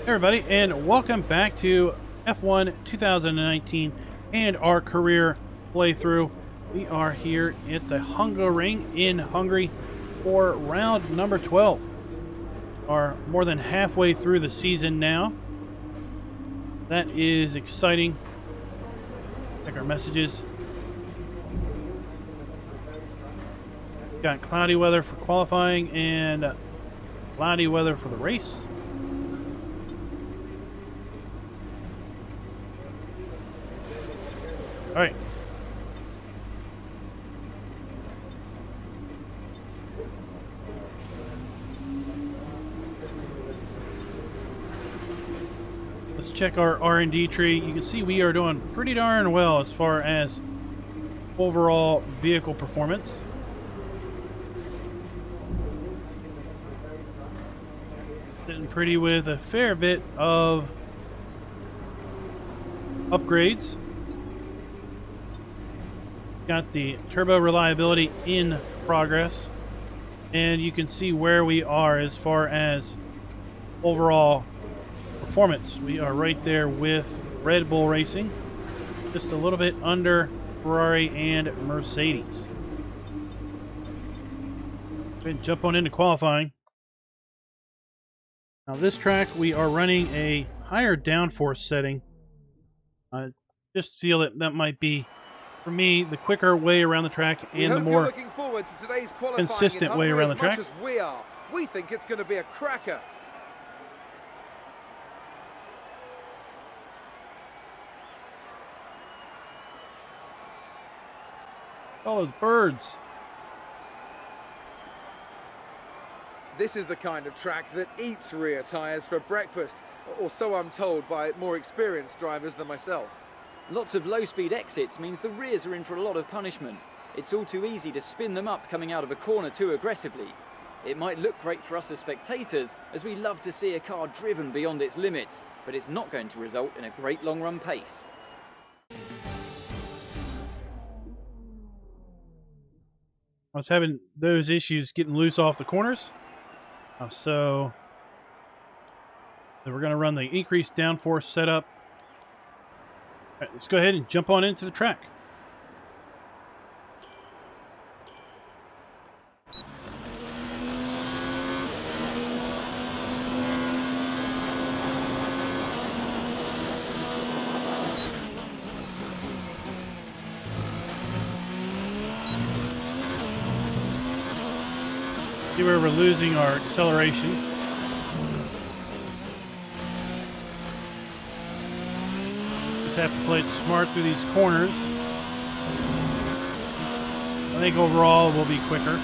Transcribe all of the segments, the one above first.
Everybody, and welcome back to F1 2019 and our career playthrough. We are here at the Hungaroring in Hungary for round number 12. Are more than halfway through the season now. That is exciting. Check our messages. Got cloudy weather for qualifying and cloudy weather for the race. All right. Let's check our R&D tree. You can see we are doing pretty darn well as far as overall vehicle performance. Sitting pretty with a fair bit of upgrades. Got the turbo reliability in progress, and you can see where we are as far as overall performance. We are right there with Red Bull Racing, just a little bit under Ferrari and Mercedes. Go ahead and jump on into qualifying. Now this track we are running a higher downforce setting. Just feel that might be, for me, the quicker way around the track and the more consistent way around the track. As we are. We think it's going to be a cracker. Oh, those birds. This is the kind of track that eats rear tyres for breakfast, or so I'm told by more experienced drivers than myself. Lots of low-speed exits means the rears are in for a lot of punishment. It's all too easy to spin them up coming out of a corner too aggressively. It might look great for us as spectators, as we love to see a car driven beyond its limits, but it's not going to result in a great long-run pace. I was having those issues getting loose off the corners. So we're going to run the increased downforce setup. All right, let's go ahead and jump on into the track. See where we're losing our acceleration. Just have to play it smart through these corners. I think overall we'll be quicker.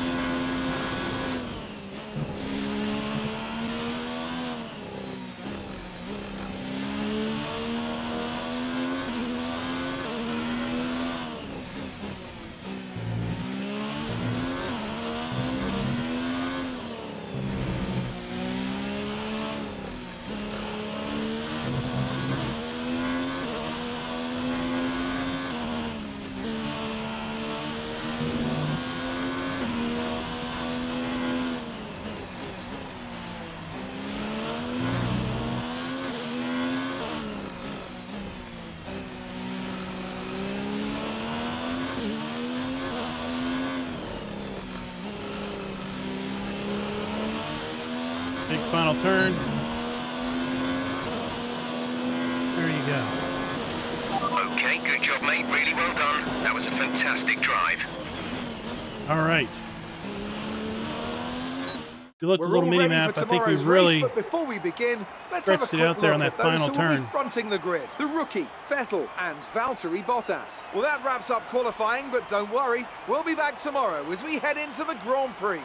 Big final turn. There you go. Okay, good job, mate. Really well done. That was a fantastic drive. All right. If you look at the little mini map, I think we really but before we begin, let's have a stretched it quick out there on look that at those final who will be turn. fronting the grid. The rookie, Vettel, and Valtteri Bottas. Well, that wraps up qualifying, but don't worry, we'll be back tomorrow as we head into the Grand Prix.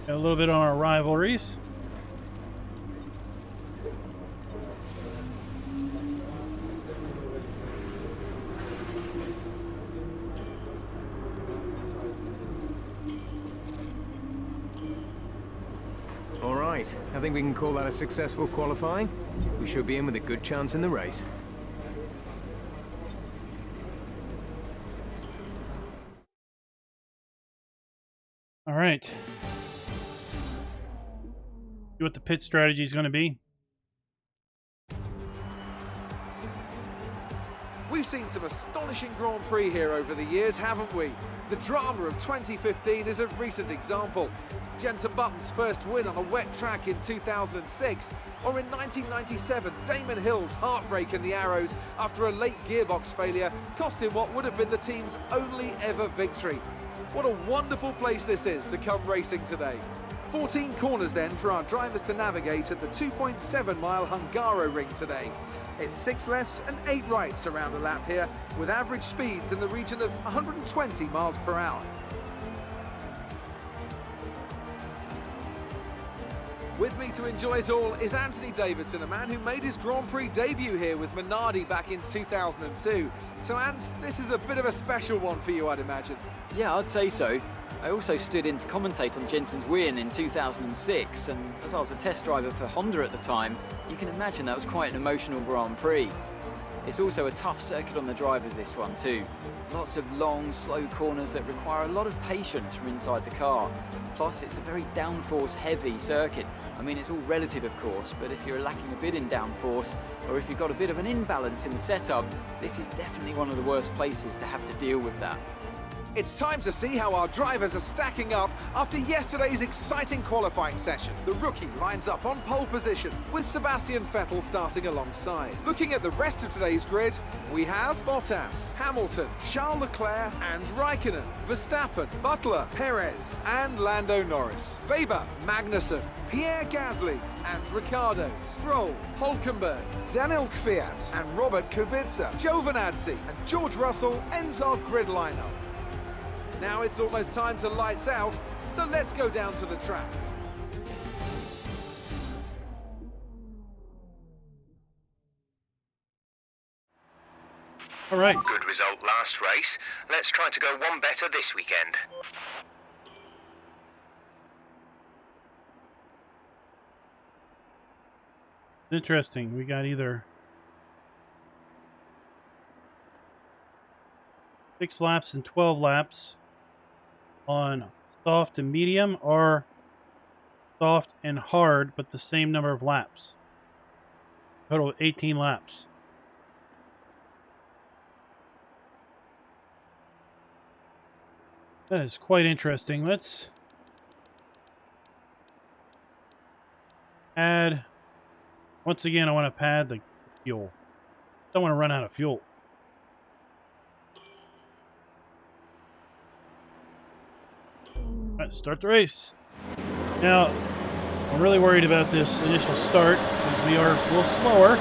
Got a little bit on our rivalries. Right, I think we can call that a successful qualifying. We should be in with a good chance in the race. All right. See what the pit strategy is going to be. We've seen some astonishing Grand Prix here over the years, haven't we? The drama of 2015 is a recent example. Jenson Button's first win on a wet track in 2006, or in 1997, Damon Hill's heartbreak in the Arrows after a late gearbox failure cost him what would have been the team's only ever victory. What a wonderful place this is to come racing today. 14 corners then for our drivers to navigate at the 2.7-mile Hungaroring today. It's 6 lefts and 8 rights around a lap here, with average speeds in the region of 120 miles per hour. With me to enjoy it all is Anthony Davidson, a man who made his Grand Prix debut here with Minardi back in 2002. So, Ant, this is a bit of a special one for you, I'd imagine. Yeah, I'd say so. I also stood in to commentate on Jenson's win in 2006, and as I was a test driver for Honda at the time, you can imagine that was quite an emotional Grand Prix. It's also a tough circuit on the drivers, this one too. Lots of long, slow corners that require a lot of patience from inside the car. Plus, it's a very downforce heavy circuit. I mean, it's all relative, of course, but if you're lacking a bit in downforce, or if you've got a bit of an imbalance in the setup, this is definitely one of the worst places to have to deal with that. It's time to see how our drivers are stacking up after yesterday's exciting qualifying session. The rookie lines up on pole position, with Sebastian Vettel starting alongside. Looking at the rest of today's grid, we have Bottas, Hamilton, Charles Leclerc and Raikkonen, Verstappen, Butler, Perez and Lando Norris, Weber, Magnussen, Pierre Gasly and Ricciardo, Stroll, Hülkenberg, Daniel Kvyat and Robert Kubica, Giovinazzi and George Russell ends our grid lineup. Now it's almost time to lights out, so let's go down to the track. All right. Good result last race. Let's try to go one better this weekend. Interesting. We got either 6 laps and 12 laps on soft and medium, or soft and hard, but the same number of laps. Total of 18 laps. That is quite interesting. Let's add, once again, I want to pad the fuel. Don't want to run out of fuel. Let's start the race. Now, I'm really worried about this initial start because we are a little slower.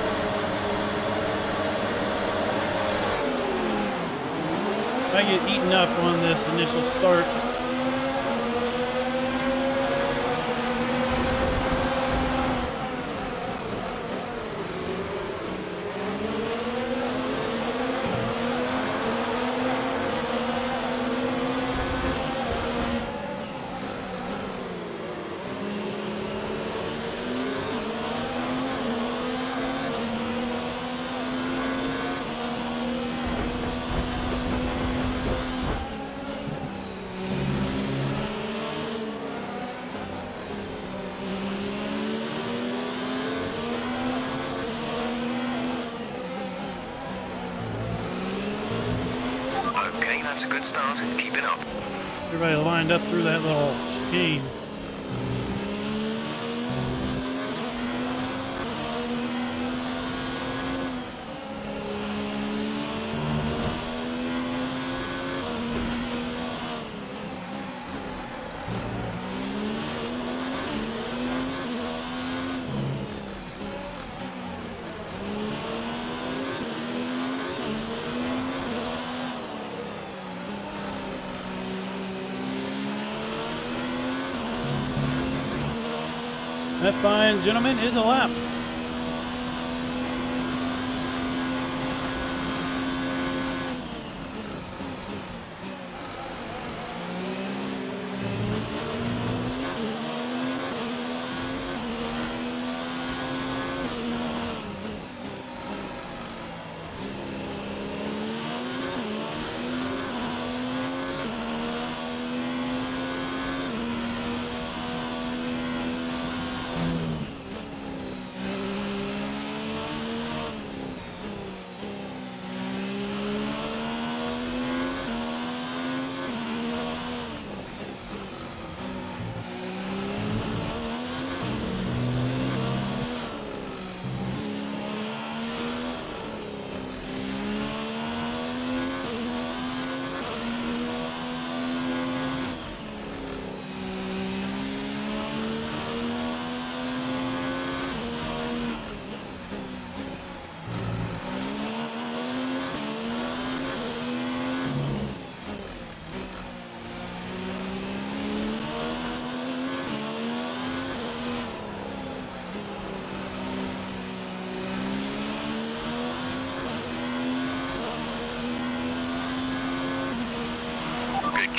If I get eaten up on this initial start, That's a good start. Keep it up. everybody lined up through that little chicane. That fine gentleman is a lap.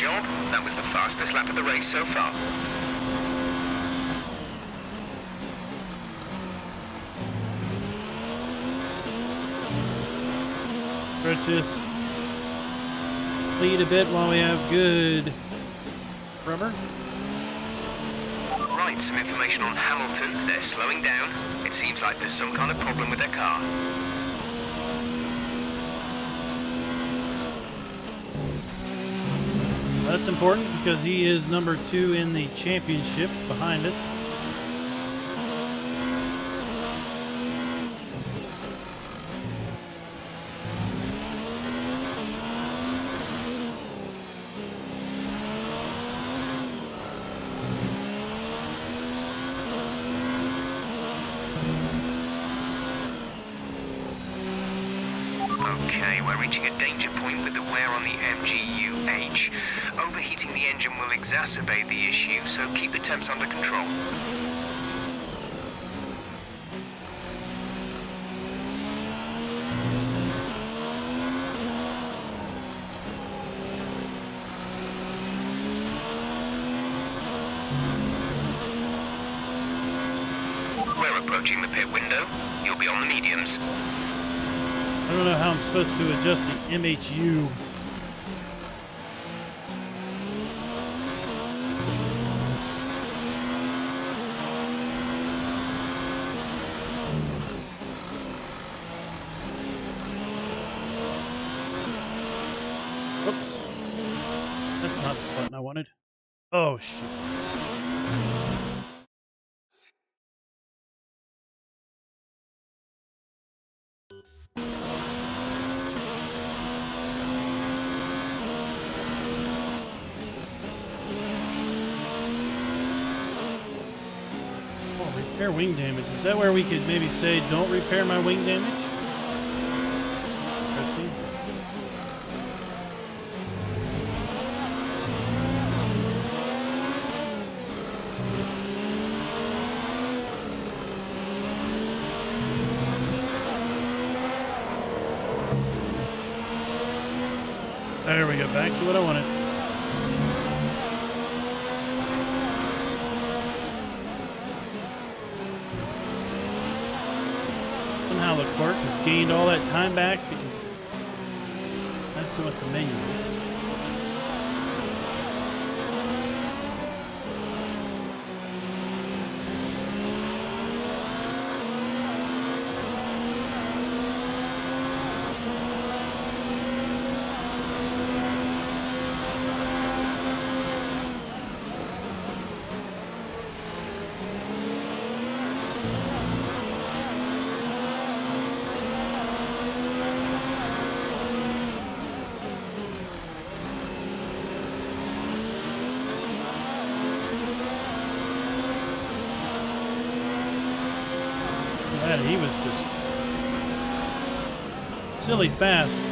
job. That was the fastest lap of the race so far. Stretch this lead a bit while we have good rubber. Right, some information on Hamilton. They're slowing down. It seems like there's some kind of problem with their car. That's important because he is number 2 in the championship behind us. Okay, we're reaching a danger point with the wear on the MGUH. Overheating the engine will exacerbate the issue, so keep the temps under control. We're approaching the pit window. You'll be on the mediums. I don't know how I'm supposed to adjust the MHU. Whoops. That's not the button I wanted. Oh, shit. Repair wing damage. Is that where we could maybe say, don't repair my wing damage? Interesting. There we go, back to what I wanted. Somehow the clerk has gained all that time back because that's what the menu is. He was just silly fast.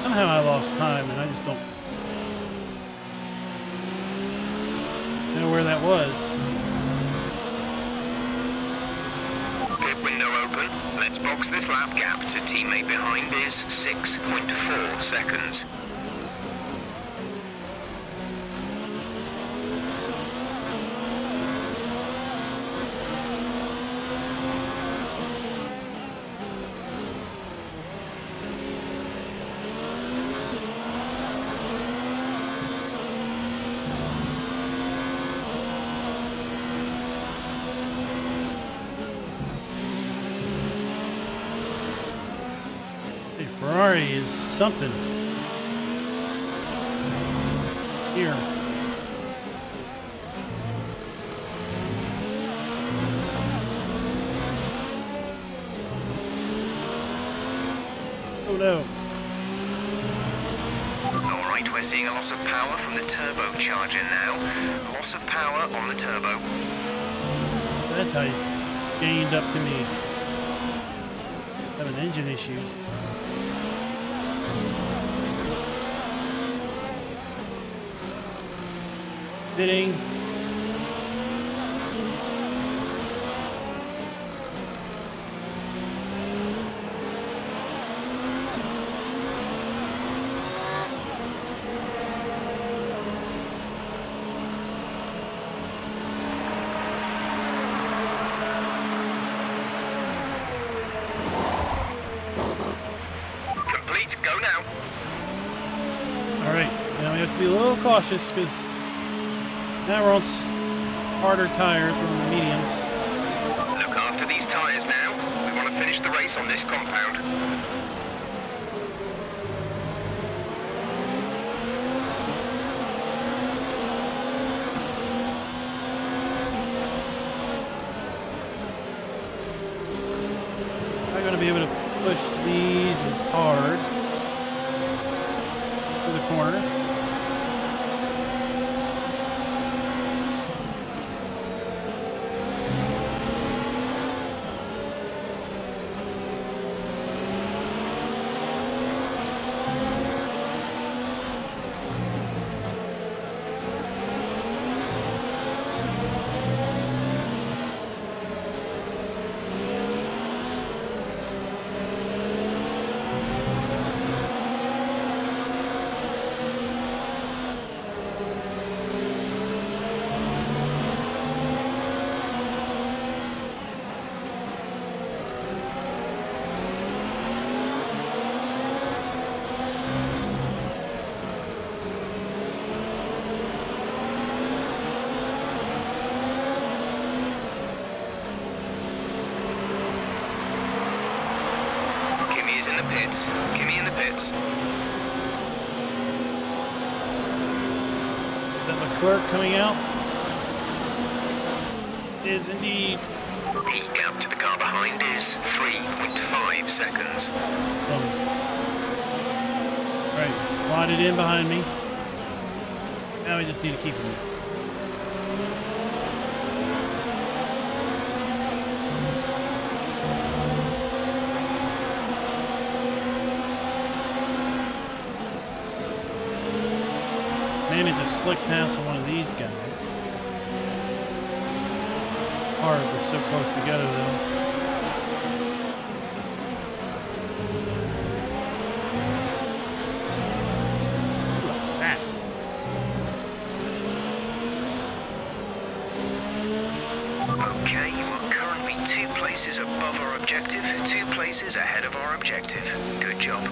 Somehow I lost time and I just don't know where that was. Pit window open. Let's box this lap gap to teammate behind is 6.4 seconds. Ferrari is something here. Oh no. Alright, we're seeing a loss of power from the turbocharger now. Loss of power on the turbo. That's how he's gained up to me. Having engine issues. Fitting. Complete, go now. Alright, now we have to be a little cautious because now we're on harder tires, we're on the mediums. Look after these tyres now. We want to finish the race on this compound. I'm going to be able to push these as hard to the corners. Kimmy's in the pits. Kimmy in the pits. Is that McClurk coming out? Is indeed. The gap to the car behind is 3.5 seconds. Right, slotted in behind me. Now we just need to keep him. Managed to slick past one of these guys. Hard, we're so close together though. That. Okay, you are currently 2 places above our objective, 2 places ahead of our objective. Good job.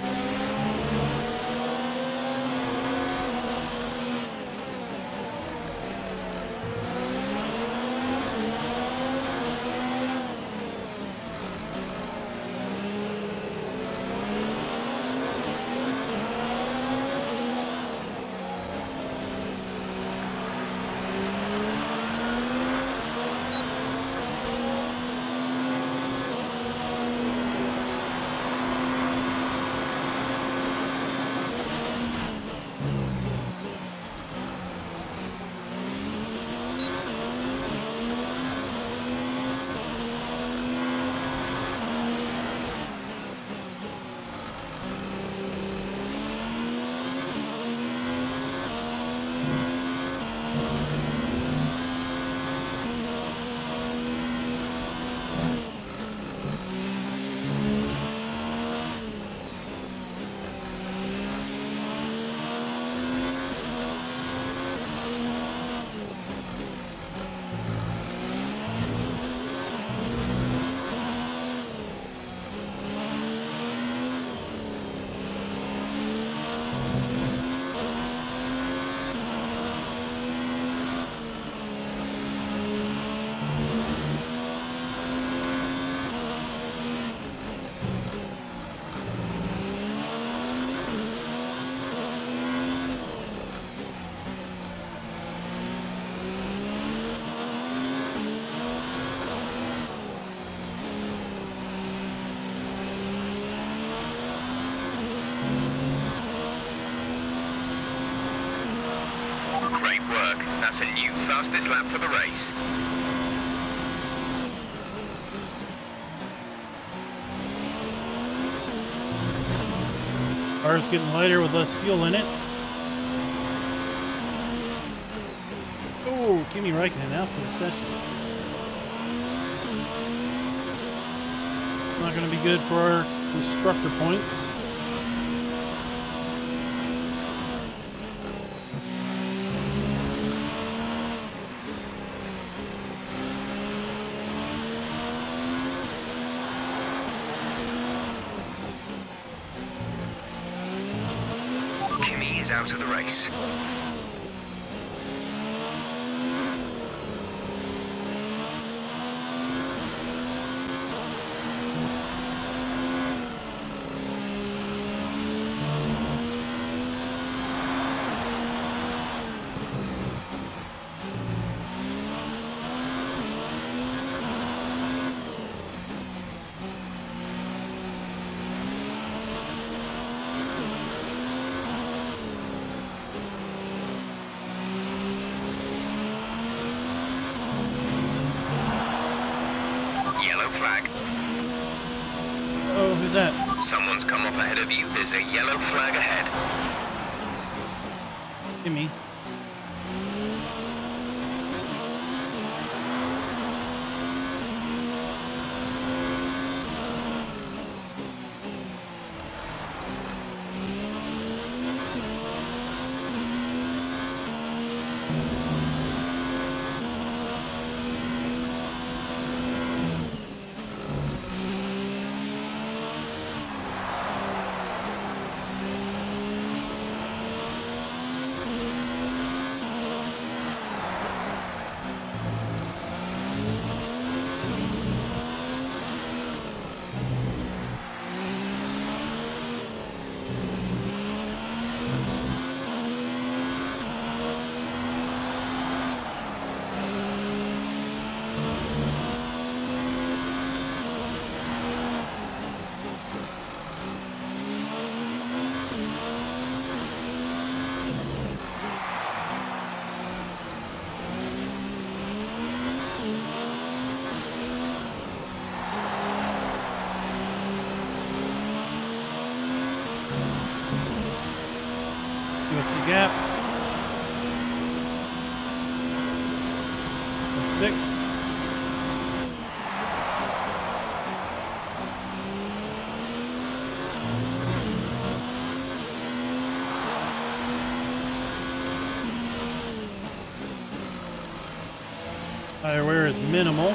That's a new fastest lap for the race. Car's getting lighter with less fuel in it. Oh, Kimi Räikkönen out for the session. Not going to be good for our constructor points. Kimi is out of the race. Yellow flag. Oh, who's that? Someone's come off ahead of you. There's a yellow flag ahead. Kimi. Give us the gap. 6. Tire wear is minimal.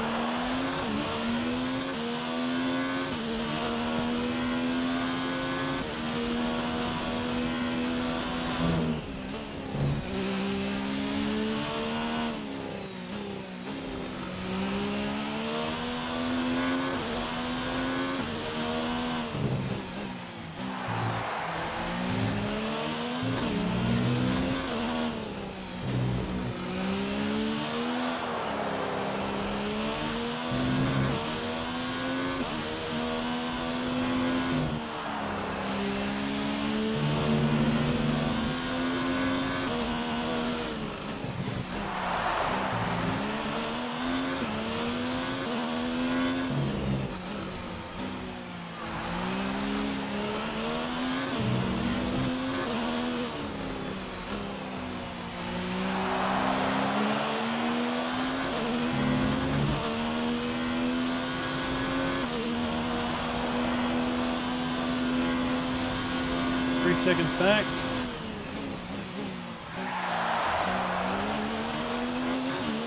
Seconds back.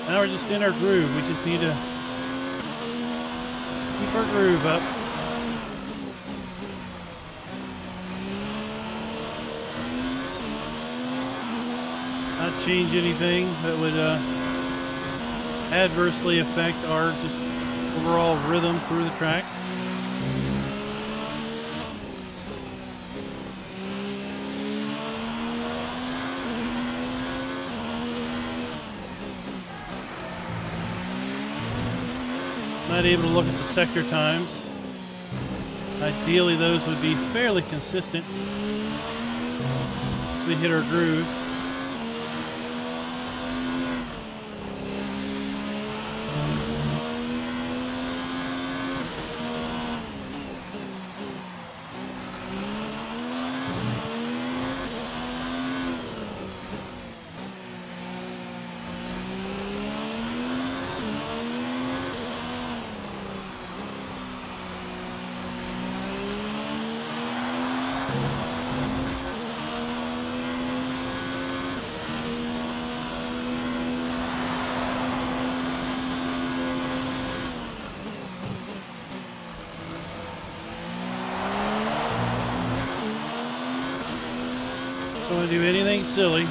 Now we're just in our groove. We just need to keep our groove up. Not change anything that would adversely affect our just overall rhythm through the track. Not able to look at the sector times. Ideally, those would be fairly consistent. We hit our groove. do anything silly.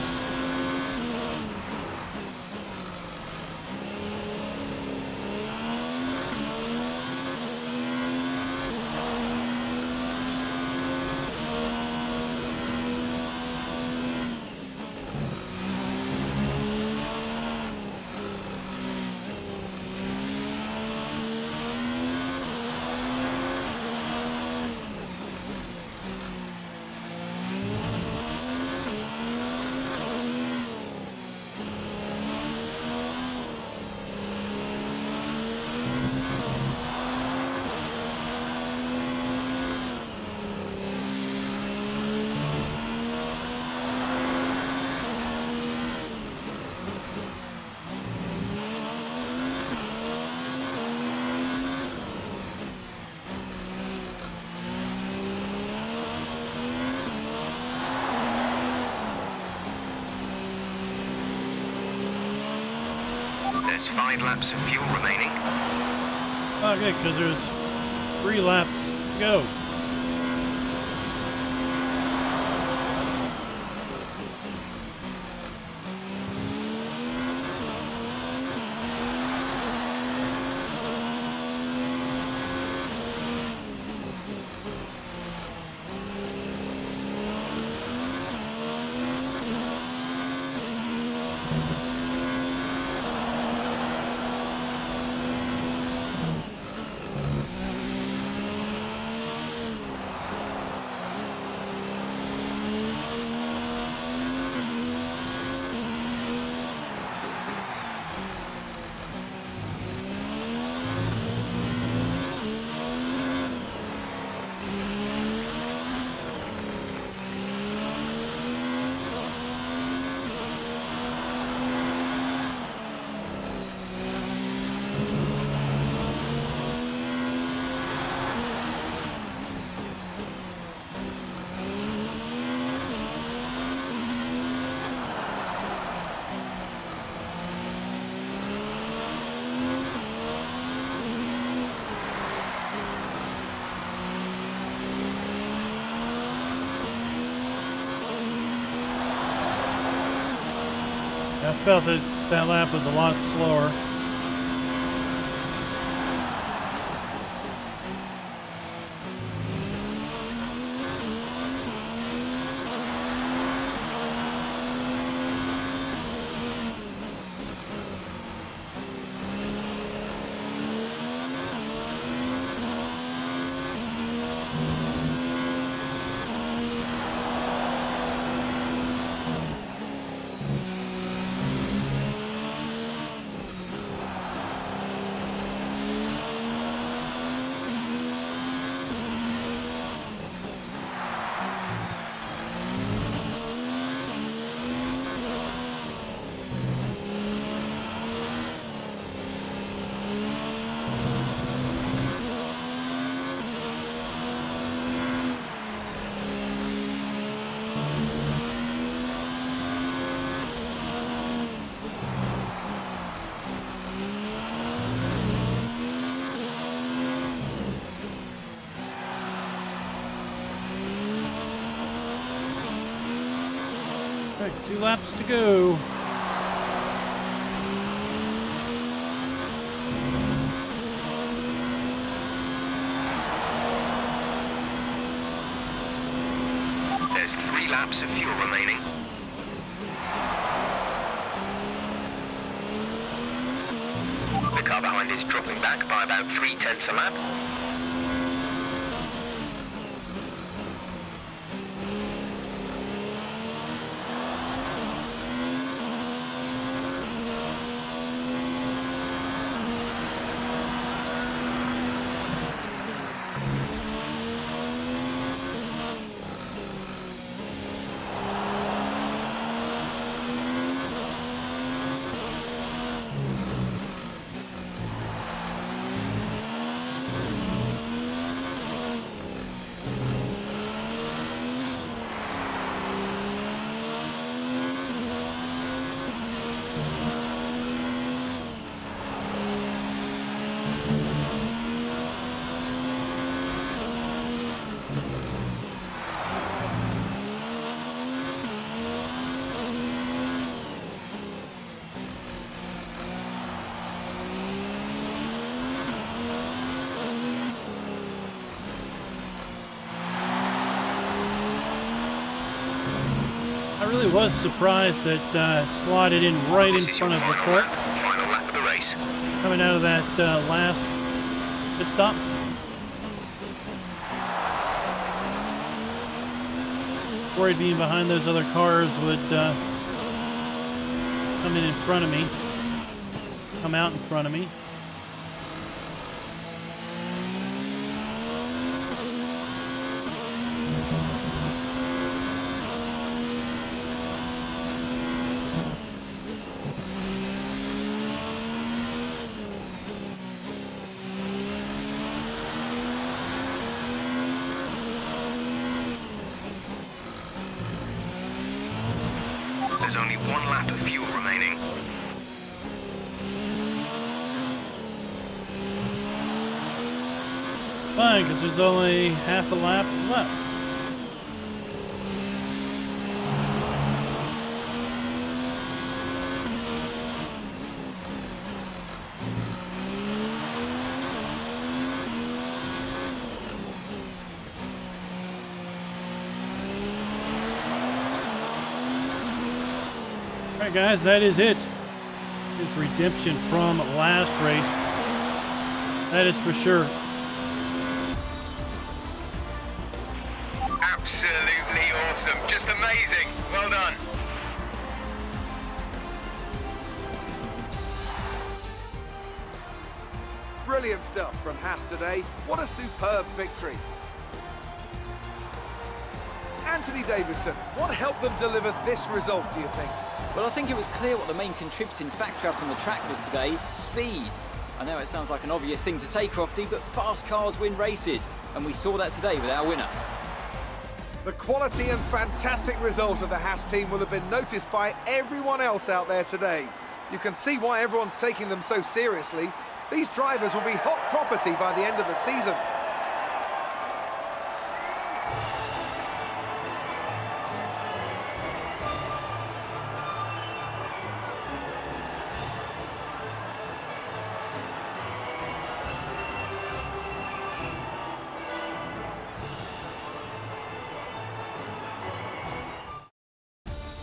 There's 5 laps of fuel remaining. Okay, because there's 3 laps to go. I felt that that lap was a lot slower. Right, 2 laps to go. There's 3 laps of fuel remaining. The car behind is dropping back by about 3/10 a lap. was surprised that slotted in right in front of the court. Final lap of the race. Coming out of that last pit stop. Worried being behind those other cars would come in front of me. Come out in front of me. There's only one lap of fuel remaining. Fine, because there's only half a lap left. Alright guys, that is it. It's redemption from last race. That is for sure. Absolutely awesome. Just amazing. Well done. Brilliant stuff from Haas today. What a superb victory. Anthony Davidson, what helped them deliver this result, do you think? Well, I think it was clear what the main contributing factor out on the track was today: speed. I know it sounds like an obvious thing to say, Crofty, but fast cars win races, and we saw that today with our winner. The quality and fantastic result of the Haas team will have been noticed by everyone else out there today. You can see why everyone's taking them so seriously. These drivers will be hot property by the end of the season.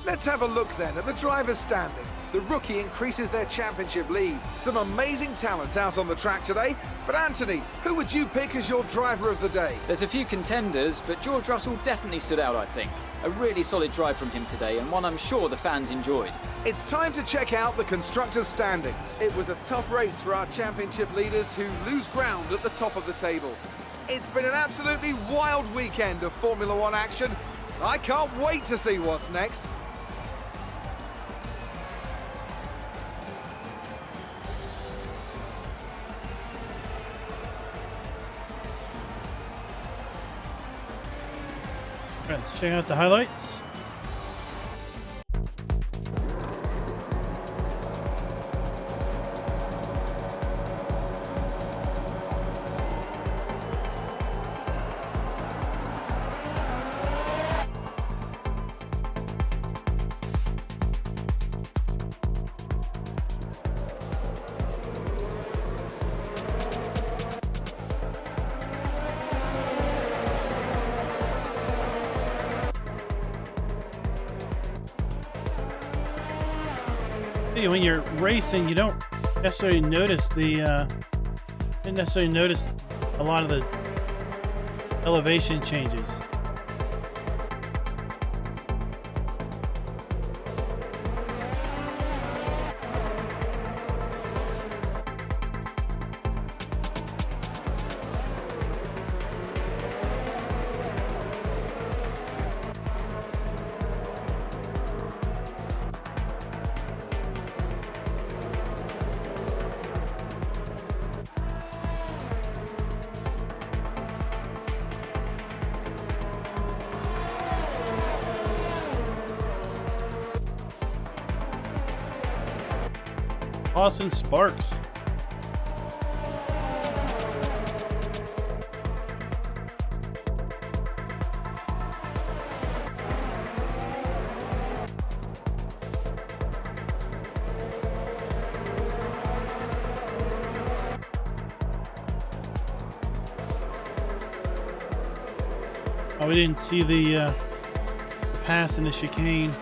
Let's have a look then at the drivers' standings. The rookie increases their championship lead. Some amazing talent out on the track today. But Anthony, who would you pick as your driver of the day? There's a few contenders, but George Russell definitely stood out, I think. A really solid drive from him today, and one I'm sure the fans enjoyed. It's time to check out the constructors' standings. It was a tough race for our championship leaders who lose ground at the top of the table. It's been an absolutely wild weekend of Formula One action. I can't wait to see what's next. Let's check out the highlights. When you're racing, you don't necessarily notice didn't necessarily notice a lot of the elevation changes. Austin Sparks. Oh, we didn't see the pass in the chicane.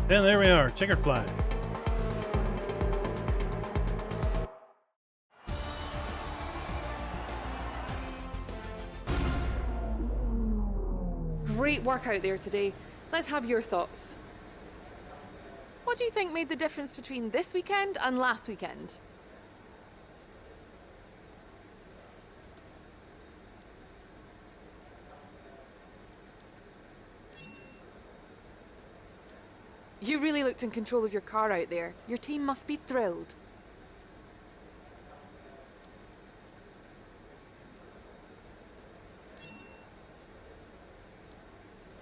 And there we are, checkered flag. Great work out there today. Let's have your thoughts. What do you think made the difference between this weekend and last weekend? You really looked in control of your car out there. Your team must be thrilled.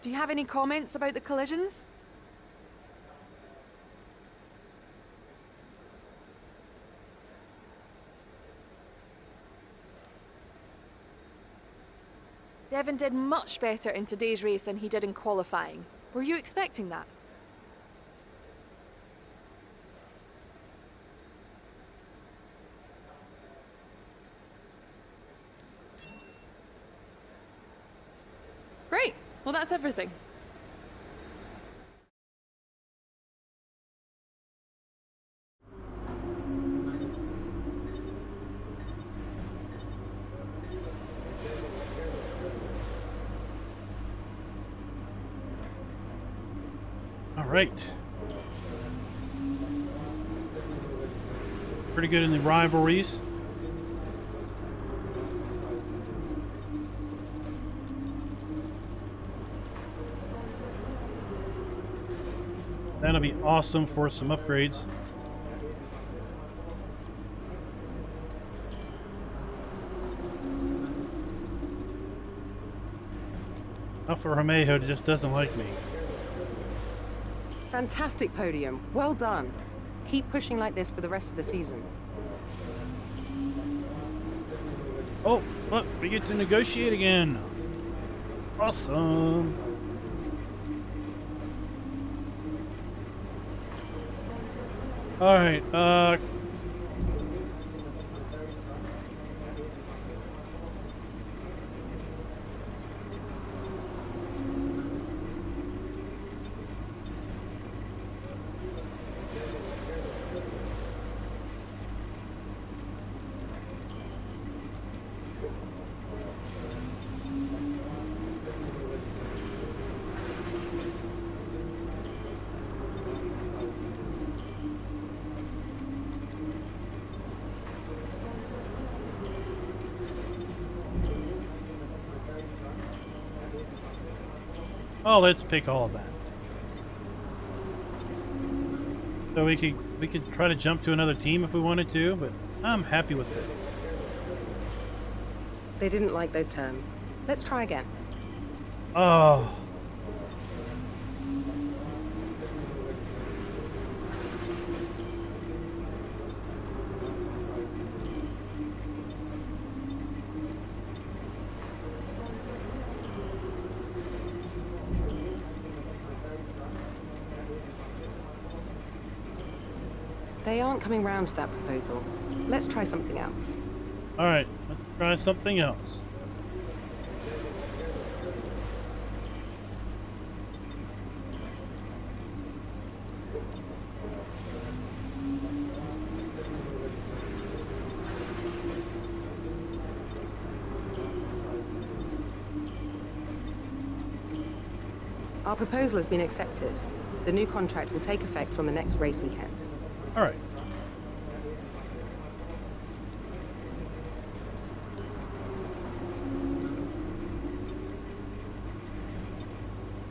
Do you have any comments about the collisions? Devon did much better in today's race than he did in qualifying. Were you expecting that? Great. Well, that's everything. All right. Pretty good in the rivalries. That'll be awesome for some upgrades. Alfa Romeo just doesn't like me. Fantastic podium. Well done. Keep pushing like this for the rest of the season. Oh, look, we get to negotiate again. Awesome. All right, oh, let's pick all of that. So we could try to jump to another team if we wanted to, but I'm happy with it. They didn't like those terms. Let's try again. Oh. They aren't coming round to that proposal. Let's try something else. All right, let's try something else. Our proposal has been accepted. The new contract will take effect from the next race weekend. All right.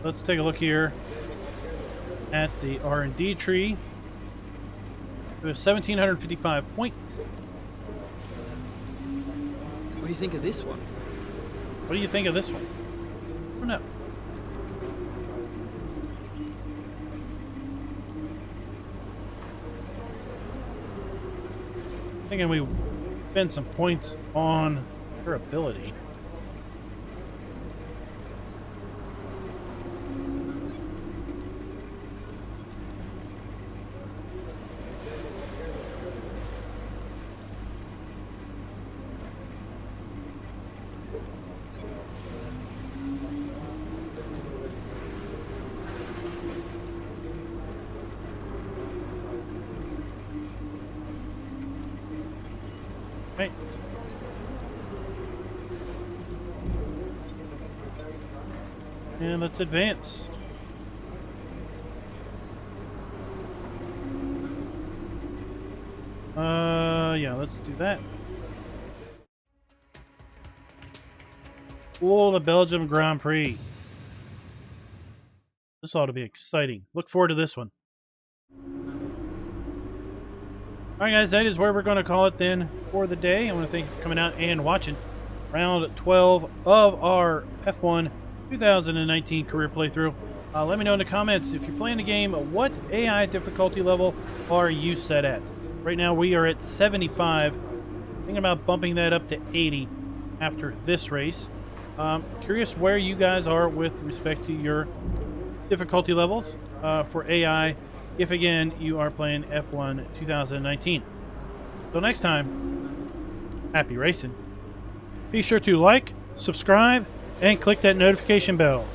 Let's take a look here at the R&D tree. We have 1,755 points. What do you think of this one? What do you think of this one? I don't know. Thinking we spend some points on her ability. Right. And let's advance. Yeah, let's do that. Oh, the Belgium Grand Prix. This ought to be exciting. Look forward to this one. Alright guys, that is where we're going to call it then for the day. I want to thank you for coming out and watching round 12 of our F1 2019 career playthrough. Let me know in the comments, if you're playing the game, what AI difficulty level are you set at? Right now we are at 75. Thinking about bumping that up to 80 after this race. Curious where you guys are with respect to your difficulty levels for AI, if again you are playing F1 2019. Till next time, happy racing. Be sure to like, subscribe, and click that notification bell.